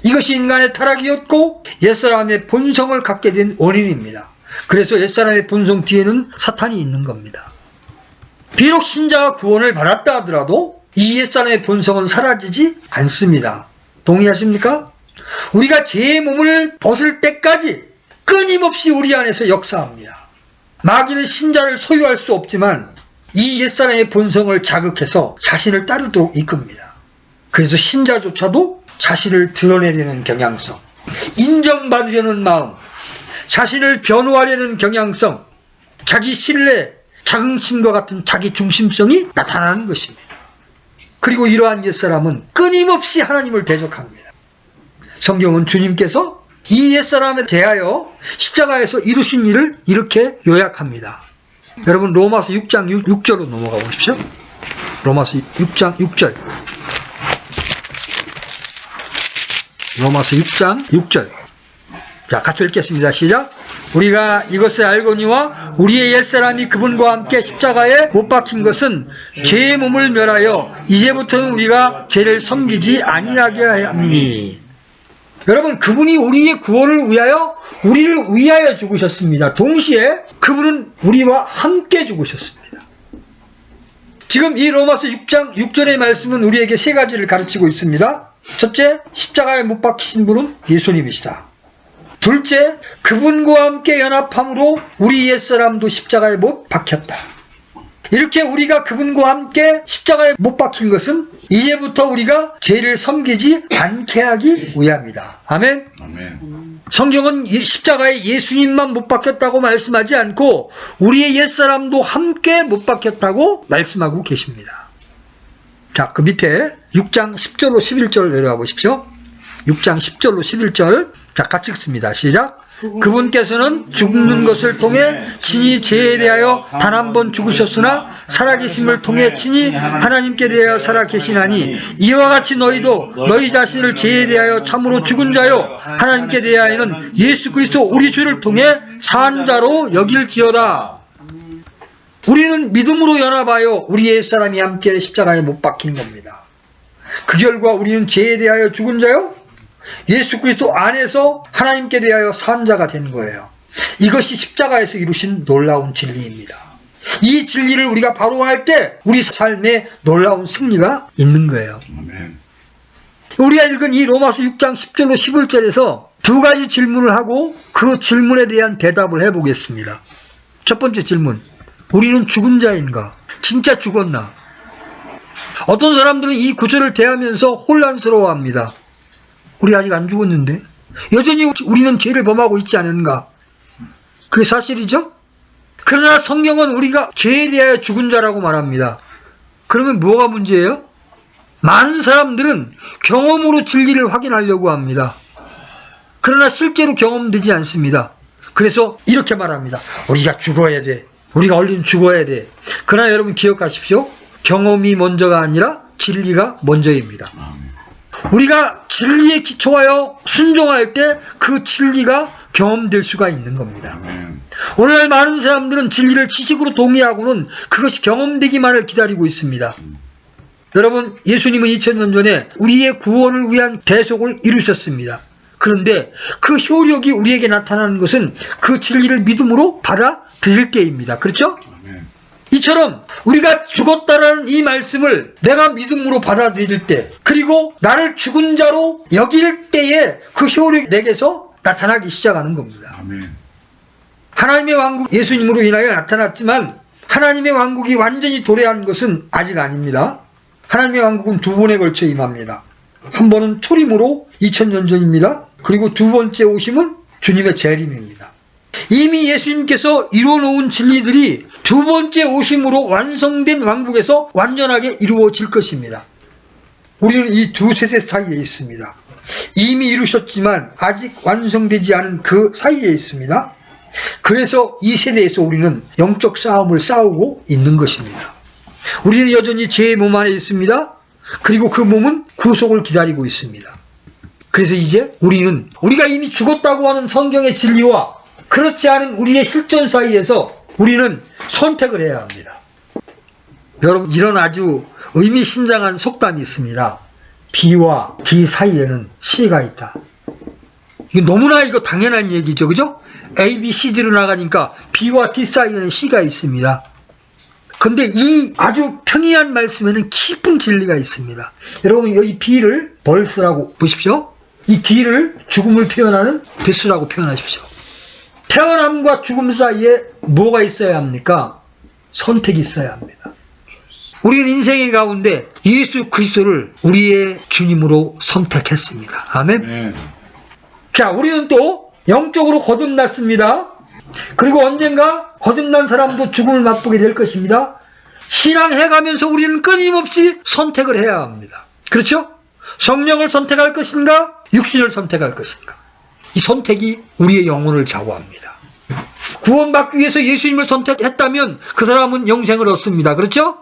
이것이 인간의 타락이었고 옛사람의 본성을 갖게 된 원인입니다. 그래서 옛사람의 본성 뒤에는 사탄이 있는 겁니다. 비록 신자가 구원을 받았다 하더라도 이 옛사람의 본성은 사라지지 않습니다. 동의하십니까? 우리가 죄의 몸을 벗을 때까지 끊임없이 우리 안에서 역사합니다. 마귀는 신자를 소유할 수 없지만 이 옛사람의 본성을 자극해서 자신을 따르도록 이끕니다. 그래서 신자조차도 자신을 드러내려는 경향성, 인정받으려는 마음, 자신을 변호하려는 경향성, 자기 신뢰, 자긍심과 같은 자기 중심성이 나타나는 것입니다. 그리고 이러한 옛사람은 끊임없이 하나님을 대적합니다. 성경은 주님께서 이 옛사람에 대하여 십자가에서 이루신 일을 이렇게 요약합니다. 여러분 로마서 6장 6절로 넘어가 보십시오. 로마서 6장 6절. 로마서 6장 6절. 자, 같이 읽겠습니다. 시작. 우리가 이것을 알거니와 우리의 옛사람이 그분과 함께 십자가에 못 박힌 것은 죄의 몸을 멸하여 이제부터는 우리가 죄를 섬기지 아니하게 함이니. 여러분, 그분이 우리의 구원을 위하여 우리를 위하여 죽으셨습니다. 동시에 그분은 우리와 함께 죽으셨습니다. 지금 이 로마서 6장 6절의 말씀은 우리에게 세 가지를 가르치고 있습니다. 첫째, 십자가에 못 박히신 분은 예수님이시다. 둘째, 그분과 함께 연합함으로 우리 옛사람도 십자가에 못 박혔다. 이렇게 우리가 그분과 함께 십자가에 못 박힌 것은 이제부터 우리가 죄를 섬기지 않게 하기 위함이다. 아멘.
아멘.
성경은 십자가에 예수님만 못 박혔다고 말씀하지 않고 우리의 옛사람도 함께 못 박혔다고 말씀하고 계십니다. 자, 그 밑에 6장 10절로 11절 내려가 보십시오. 6장 10절로 11절. 자, 같이 읽습니다. 시작. 그분께서는 죽는 것을 통해 친히 죄에 대하여 단 한 번 죽으셨으나 살아계심을 통해 친히 하나님께 대하여 살아계시나니 이와 같이 너희도 너희 자신을 죄에 대하여 참으로 죽은 자요 하나님께 대하여는 예수 그리스도 우리 주를 통해 산 자로 여길지어다. 우리는 믿음으로 연합하여 우리의 사람이 함께 십자가에 못 박힌 겁니다. 그 결과 우리는 죄에 대하여 죽은 자요 예수 그리스도 안에서 하나님께 대하여 산 자가 된 거예요. 이것이 십자가에서 이루신 놀라운 진리입니다. 이 진리를 우리가 바로 할 때 우리 삶에 놀라운 승리가 있는 거예요.
아멘.
우리가 읽은 이 로마서 6장 10절로 11절에서 두 가지 질문을 하고 그 질문에 대한 대답을 해보겠습니다. 첫 번째 질문, 우리는 죽은 자인가? 진짜 죽었나? 어떤 사람들은 이 구절을 대하면서 혼란스러워합니다. 우리 아직 안 죽었는데 여전히 우리는 죄를 범하고 있지 않은가? 그게 사실이죠? 그러나 성경은 우리가 죄에 대하여 죽은 자라고 말합니다. 그러면 뭐가 문제예요? 많은 사람들은 경험으로 진리를 확인하려고 합니다. 그러나 실제로 경험되지 않습니다. 그래서 이렇게 말합니다. 우리가 죽어야 돼. 우리가 얼른 죽어야 돼. 그러나 여러분 기억하십시오. 경험이 먼저가 아니라 진리가 먼저입니다. 우리가 진리에 기초하여 순종할 때 그 진리가 경험될 수가 있는 겁니다. 오늘날 많은 사람들은 진리를 지식으로 동의하고는 그것이 경험되기만을 기다리고 있습니다. 여러분, 예수님은 2000년 전에 우리의 구원을 위한 대속을 이루셨습니다. 그런데 그 효력이 우리에게 나타나는 것은 그 진리를 믿음으로 받아들일 때입니다. 그렇죠? 이처럼 우리가 죽었다라는 이 말씀을 내가 믿음으로 받아들일 때, 그리고 나를 죽은 자로 여길 때에 그 효력이 내게서 나타나기 시작하는 겁니다.
아멘.
하나님의 왕국 예수님으로 인하여 나타났지만 하나님의 왕국이 완전히 도래한 것은 아직 아닙니다. 하나님의 왕국은 두 번에 걸쳐 임합니다. 한 번은 초림으로 2000년 전입니다. 그리고 두 번째 오심은 주님의 재림입니다. 이미 예수님께서 이루어놓은 진리들이 두 번째 오심으로 완성된 왕국에서 완전하게 이루어질 것입니다. 우리는 이 두 세대 사이에 있습니다. 이미 이루셨지만 아직 완성되지 않은 그 사이에 있습니다. 그래서 이 세대에서 우리는 영적 싸움을 싸우고 있는 것입니다. 우리는 여전히 죄의 몸 안에 있습니다. 그리고 그 몸은 구속을 기다리고 있습니다. 그래서 이제 우리가 이미 죽었다고 하는 성경의 진리와 그렇지 않은 우리의 실존 사이에서 우리는 선택을 해야 합니다. 여러분, 이런 아주 의미심장한 속담이 있습니다. B와 D 사이에는 C가 있다. 이거 너무나 당연한 얘기죠. 그죠? A, B, C, D로 나가니까 B와 D 사이에는 C가 있습니다. 근데 이 아주 평이한 말씀에는 깊은 진리가 있습니다. 여러분, 여기 B를 벌스라고 보십시오. 이 D를 죽음을 표현하는 데스라고 표현하십시오. 태어남과 죽음 사이에 뭐가 있어야 합니까? 선택이 있어야 합니다. 우리는 인생의 가운데 예수 그리스도를 우리의 주님으로 선택했습니다. 아멘. 자, 우리는 또 영적으로 거듭났습니다. 그리고 언젠가 거듭난 사람도 죽음을 맛보게 될 것입니다. 신앙해가면서 우리는 끊임없이 선택을 해야 합니다. 그렇죠? 성령을 선택할 것인가? 육신을 선택할 것인가? 이 선택이 우리의 영혼을 좌우합니다. 구원받기 위해서 예수님을 선택했다면 그 사람은 영생을 얻습니다. 그렇죠?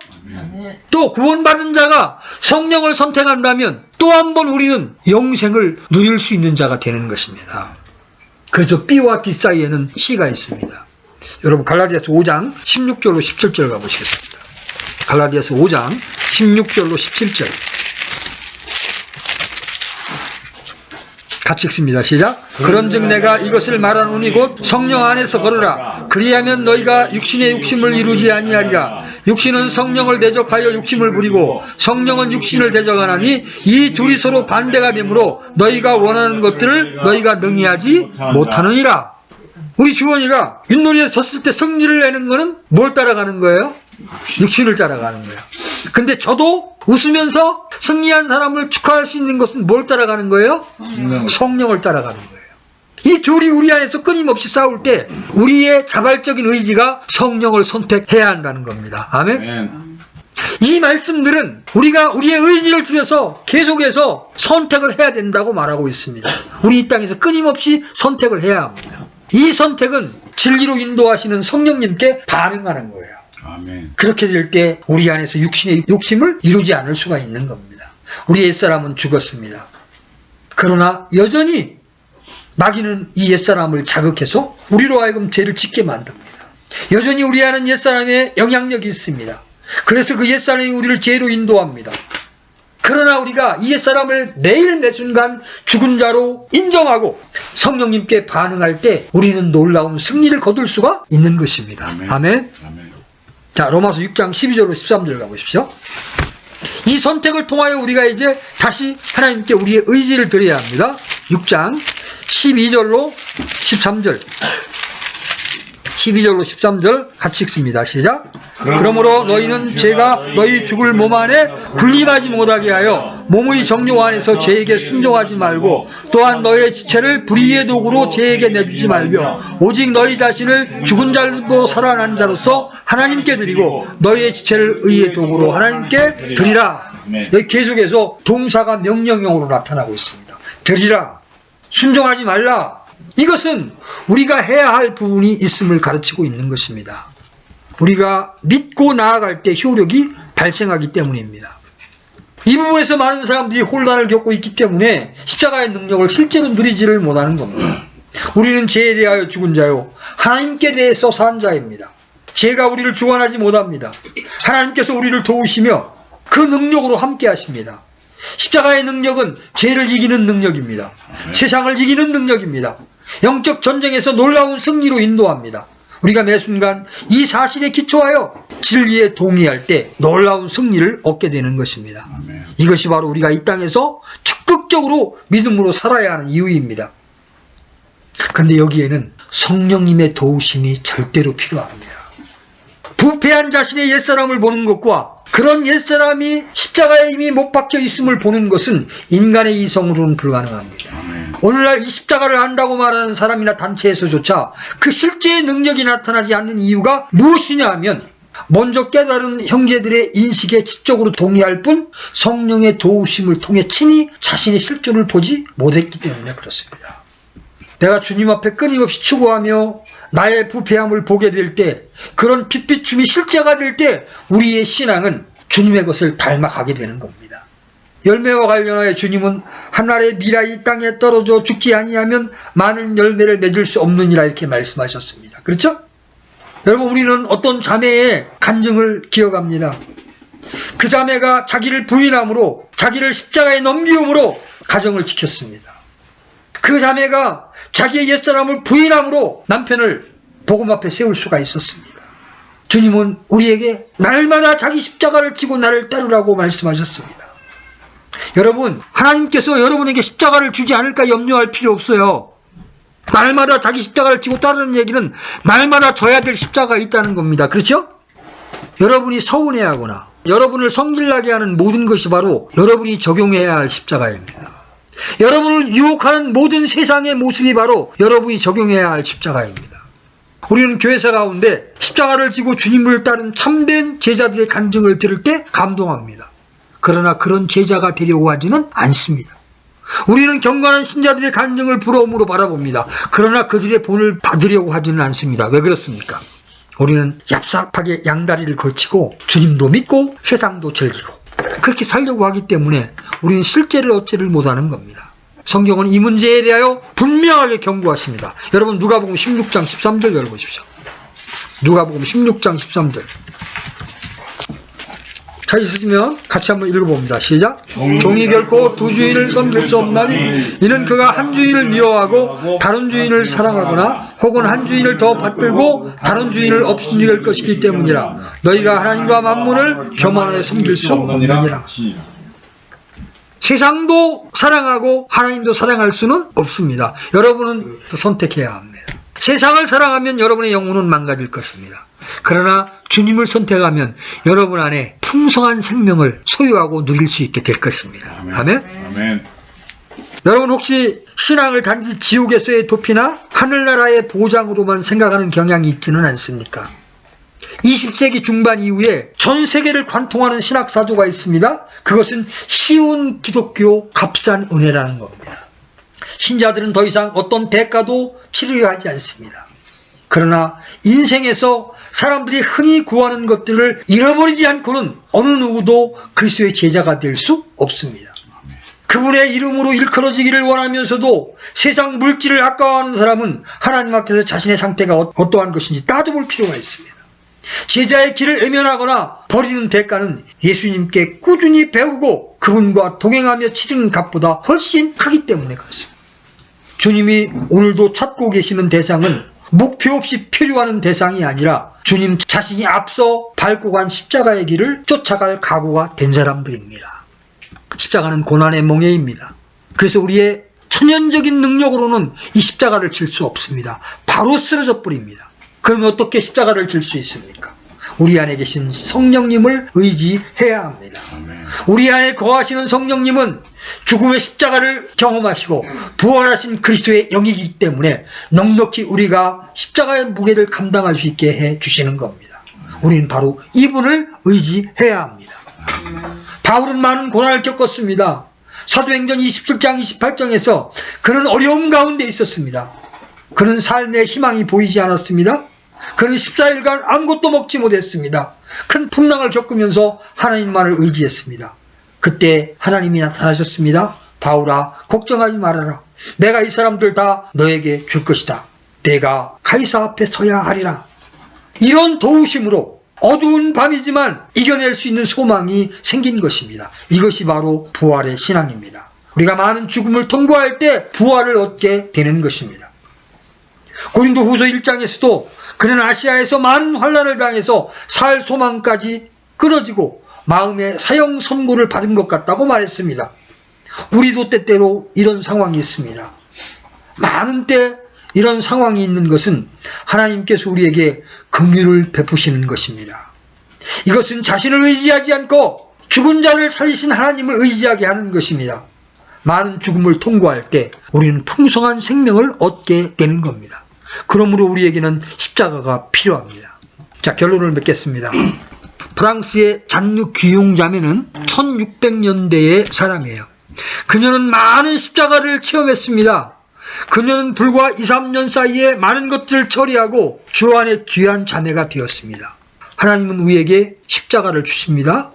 또 구원받은 자가 성령을 선택한다면 또 한 번 우리는 영생을 누릴 수 있는 자가 되는 것입니다. 그래서 B와 D 사이에는 C가 있습니다. 여러분, 갈라디아서 5장 16절로 17절 가보시겠습니다. 갈라디아서 5장 16절로 17절 같이 읽습니다. 시작. 그런즉 내가 이것을 말하노니 곧 성령 안에서 걸으라. 그리하면 너희가 육신의 욕심을 이루지 아니하리라. 육신은 성령을 대적하여 욕심을 부리고 성령은 육신을 대적하나니 이 둘이 서로 반대가 되므로 너희가 원하는 것들을 너희가 능히 하지 못하느니라. 우리 주원이가 윷놀이에 섰을 때 승리를 내는 거는 뭘 따라가는 거예요? 육신을 따라가는 거예요. 근데 저도 웃으면서 승리한 사람을 축하할 수 있는 것은 뭘 따라가는 거예요? 성령을 따라가는 거예요. 이 둘이 우리 안에서 끊임없이 싸울 때 우리의 자발적인 의지가 성령을 선택해야 한다는 겁니다. 아멘. 이 말씀들은 우리가 우리의 의지를 들여서 계속해서 선택을 해야 된다고 말하고 있습니다. 우리 이 땅에서 끊임없이 선택을 해야 합니다. 이 선택은 진리로 인도하시는 성령님께 반응하는 거예요.
아멘.
그렇게 될 때 우리 안에서 육신의 욕심을 이루지 않을 수가 있는 겁니다. 우리 옛사람은 죽었습니다. 그러나 여전히 마귀는 이 옛사람을 자극해서 우리로 하여금 죄를 짓게 만듭니다. 여전히 우리 안은 옛사람의 영향력이 있습니다. 그래서 그 옛사람이 우리를 죄로 인도합니다. 그러나 우리가 이 옛사람을 매일 매순간 죽은 자로 인정하고 성령님께 반응할 때 우리는 놀라운 승리를 거둘 수가 있는 것입니다. 아멘. 아멘.
아멘.
자, 로마서 6장 12절로 13절 가보십시오. 이 선택을 통하여 우리가 이제 다시 하나님께 우리의 의지를 드려야 합니다. 6장 12절로 13절 12절로 13절 같이 읽습니다. 시작. 그러므로 너희는 죄가 너희 죽을 몸 안에 군림하지 못하게 하여 몸의 정욕 안에서 죄에게 순종하지 말고 또한 너희의 지체를 불의의 도구로 죄에게 내주지 말며 오직 너희 자신을 죽은 자로 살아난 자로서 하나님께 드리고 너희의 지체를 의의 도구로 하나님께 드리라. 여기 계속해서 동사가 명령형으로 나타나고 있습니다. 드리라. 순종하지 말라. 이것은 우리가 해야 할 부분이 있음을 가르치고 있는 것입니다. 우리가 믿고 나아갈 때 효력이 발생하기 때문입니다. 이 부분에서 많은 사람들이 혼란을 겪고 있기 때문에 십자가의 능력을 실제로 누리지를 못하는 겁니다. 우리는 죄에 대하여 죽은 자요 하나님께 대해서 산 자입니다. 죄가 우리를 주관하지 못합니다. 하나님께서 우리를 도우시며 그 능력으로 함께 하십니다. 십자가의 능력은 죄를 이기는 능력입니다. 세상을 이기는 능력입니다. 영적 전쟁에서 놀라운 승리로 인도합니다. 우리가 매 순간 이 사실에 기초하여 진리에 동의할 때 놀라운 승리를 얻게 되는 것입니다. 이것이 바로 우리가 이 땅에서 적극적으로 믿음으로 살아야 하는 이유입니다. 그런데 여기에는 성령님의 도우심이 절대로 필요합니다. 부패한 자신의 옛사람을 보는 것과 그런 옛사람이 십자가에 이미 못 박혀 있음을 보는 것은 인간의 이성으로는 불가능합니다. 오늘날 이 십자가를 안다고 말하는 사람이나 단체에서조차 그 실제의 능력이 나타나지 않는 이유가 무엇이냐 하면 먼저 깨달은 형제들의 인식에 지적으로 동의할 뿐 성령의 도우심을 통해 친히 자신의 실존을 보지 못했기 때문에 그렇습니다. 내가 주님 앞에 끊임없이 추구하며 나의 부패함을 보게 될 때, 그런 빛비춤이 실제가 될 때 우리의 신앙은 주님의 것을 닮아가게 되는 겁니다. 열매와 관련하여 주님은 한 알의 미라이 땅에 떨어져 죽지 아니하면 많은 열매를 맺을 수 없느니라 이렇게 말씀하셨습니다. 그렇죠? 여러분, 우리는 어떤 자매의 간증을 기억합니다. 그 자매가 자기를 부인함으로, 자기를 십자가에 넘기움으로 가정을 지켰습니다. 그 자매가 자기의 옛사람을 부인함으로 남편을 복음 앞에 세울 수가 있었습니다. 주님은 우리에게 날마다 자기 십자가를 지고 나를 따르라고 말씀하셨습니다. 여러분, 하나님께서 여러분에게 십자가를 주지 않을까 염려할 필요 없어요. 날마다 자기 십자가를 지고 따르는 얘기는 날마다 져야 될 십자가가 있다는 겁니다. 그렇죠? 여러분이 서운해하거나 여러분을 성질나게 하는 모든 것이 바로 여러분이 적용해야 할 십자가입니다. 여러분을 유혹하는 모든 세상의 모습이 바로 여러분이 적용해야 할 십자가입니다. 우리는 교회사 가운데 십자가를 지고 주님을 따른 참된 제자들의 간증을 들을 때 감동합니다. 그러나 그런 제자가 되려고 하지는 않습니다. 우리는 경건한 신자들의 간증을 부러움으로 바라봅니다. 그러나 그들의 본을 받으려고 하지는 않습니다. 왜 그렇습니까? 우리는 얍삽하게 양다리를 걸치고 주님도 믿고 세상도 즐기고 그렇게 살려고 하기 때문에 우리는 실제를 얻지를 못하는 겁니다. 성경은 이 문제에 대하여 분명하게 경고하십니다. 여러분, 누가복음 16장 13절 열어보십시오. 누가복음 16장 13절. 찾으시면 같이 한번 읽어봅니다. 시작. 종이 결코 두 주인을 섬길 수 없나니 이는 그가 한 주인을 미워하고 다른 주인을 사랑하거나 혹은 한 주인을 더 받들고 다른 주인을 없음질 것이기 때문이라. 너희가 하나님과 만문을 교만하여 섬길 수 없느니라. 세상도 사랑하고 하나님도 사랑할 수는 없습니다. 여러분은 선택해야 합니다. 세상을 사랑하면 여러분의 영혼은 망가질 것입니다. 그러나 주님을 선택하면 여러분 안에 풍성한 생명을 소유하고 누릴 수 있게 될 것입니다. 아멘.
아멘.
여러분, 혹시 신앙을 단지 지옥에서의 도피나 하늘나라의 보장으로만 생각하는 경향이 있지는 않습니까? 20세기 중반 이후에 전 세계를 관통하는 신학사조가 있습니다. 그것은 쉬운 기독교 값싼 은혜라는 겁니다. 신자들은 더 이상 어떤 대가도 치르려 하지 않습니다. 그러나 인생에서 사람들이 흔히 구하는 것들을 잃어버리지 않고는 어느 누구도 그리스도의 제자가 될 수 없습니다. 그분의 이름으로 일컬어지기를 원하면서도 세상 물질을 아까워하는 사람은 하나님 앞에서 자신의 상태가 어떠한 것인지 따져볼 필요가 있습니다. 제자의 길을 외면하거나 버리는 대가는 예수님께 꾸준히 배우고 그분과 동행하며 치르는 값보다 훨씬 크기 때문에 그렇습니다. 주님이 오늘도 찾고 계시는 대상은 목표 없이 표류하는 대상이 아니라 주님 자신이 앞서 밟고 간 십자가의 길을 쫓아갈 각오가 된 사람들입니다. 십자가는 고난의 몽해입니다. 그래서 우리의 천연적인 능력으로는 이 십자가를 질 수 없습니다. 바로 쓰러져 버립니다. 그러면 어떻게 십자가를 질 수 있습니까? 우리 안에 계신 성령님을 의지해야 합니다. 우리 안에 거하시는 성령님은 죽음의 십자가를 경험하시고 부활하신 그리스도의 영이기 때문에 넉넉히 우리가 십자가의 무게를 감당할 수 있게 해주시는 겁니다. 우리는 바로 이분을 의지해야 합니다. 바울은 많은 고난을 겪었습니다. 사도행전 27장 28장에서 그는 어려움 가운데 있었습니다. 그는 삶의 희망이 보이지 않았습니다. 그는 14일간 아무것도 먹지 못했습니다. 큰 풍랑을 겪으면서 하나님만을 의지했습니다. 그때 하나님이 나타나셨습니다. 바울아, 걱정하지 말아라. 내가 이 사람들 다 너에게 줄 것이다. 내가 가이사 앞에 서야 하리라. 이런 도우심으로 어두운 밤이지만 이겨낼 수 있는 소망이 생긴 것입니다. 이것이 바로 부활의 신앙입니다. 우리가 많은 죽음을 통과할 때 부활을 얻게 되는 것입니다. 고린도후서 1장에서도 그는 아시아에서 많은 환난을 당해서 살 소망까지 끊어지고 마음의 사형 선고를 받은 것 같다고 말했습니다. 우리도 때때로 이런 상황이 있습니다. 많은 때 이런 상황이 있는 것은 하나님께서 우리에게 긍휼을 베푸시는 것입니다. 이것은 자신을 의지하지 않고 죽은 자를 살리신 하나님을 의지하게 하는 것입니다. 많은 죽음을 통과할 때 우리는 풍성한 생명을 얻게 되는 겁니다. 그러므로 우리에게는 십자가가 필요합니다. 자, 결론을 맺겠습니다. 프랑스의 잔느 귀용 자매는 1600년대의 사람이에요. 그녀는 많은 십자가를 체험했습니다. 그녀는 불과 2, 3년 사이에 많은 것들을 처리하고 주 안에 귀한 자매가 되었습니다. 하나님은 우리에게 십자가를 주십니다.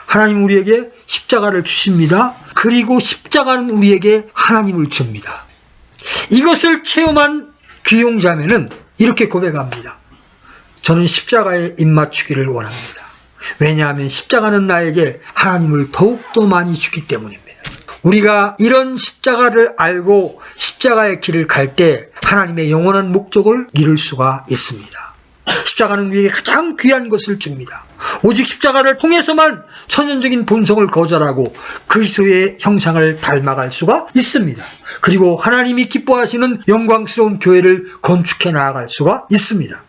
하나님 우리에게 십자가를 주십니다. 그리고 십자가는 우리에게 하나님을 줍니다. 이것을 체험한 귀용자매는 이렇게 고백합니다. 저는 십자가에 입맞추기를 원합니다. 왜냐하면 십자가는 나에게 하나님을 더욱더 많이 주기 때문입니다. 우리가 이런 십자가를 알고 십자가의 길을 갈 때 하나님의 영원한 목적을 이룰 수가 있습니다. 십자가는 우리에게 가장 귀한 것을 줍니다. 오직 십자가를 통해서만 천연적인 본성을 거절하고 그리스도의 형상을 닮아갈 수가 있습니다. 그리고 하나님이 기뻐하시는 영광스러운 교회를 건축해 나아갈 수가 있습니다.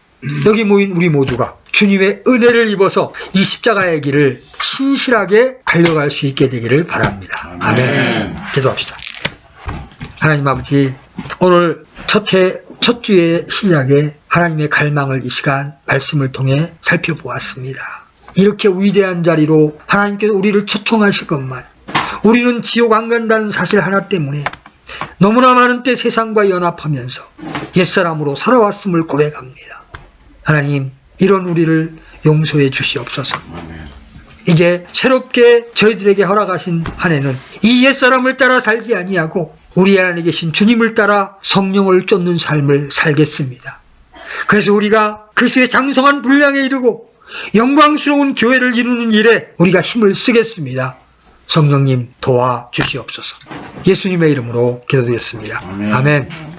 여기 모인 우리 모두가 주님의 은혜를 입어서 이 십자가의 길을 신실하게 달려갈 수 있게 되기를 바랍니다. 아멘. 기도합시다. 하나님 아버지, 오늘 첫 주의 시작에 하나님의 갈망을 이 시간 말씀을 통해 살펴보았습니다. 이렇게 위대한 자리로 하나님께서 우리를 초청하실 것만, 우리는 지옥 안 간다는 사실 하나 때문에 너무나 많은 때 세상과 연합하면서 옛사람으로 살아왔음을 고백합니다. 하나님, 이런 우리를 용서해 주시옵소서. 이제 새롭게 저희들에게 허락하신 한 해는 이 옛사람을 따라 살지 아니하고 우리 안에 계신 주님을 따라 성령을 쫓는 삶을 살겠습니다. 그래서 우리가 그리스도의 장성한 분량에 이르고 영광스러운 교회를 이루는 일에 우리가 힘을 쓰겠습니다. 성령님 도와주시옵소서. 예수님의 이름으로 기도드렸습니다. 아멘.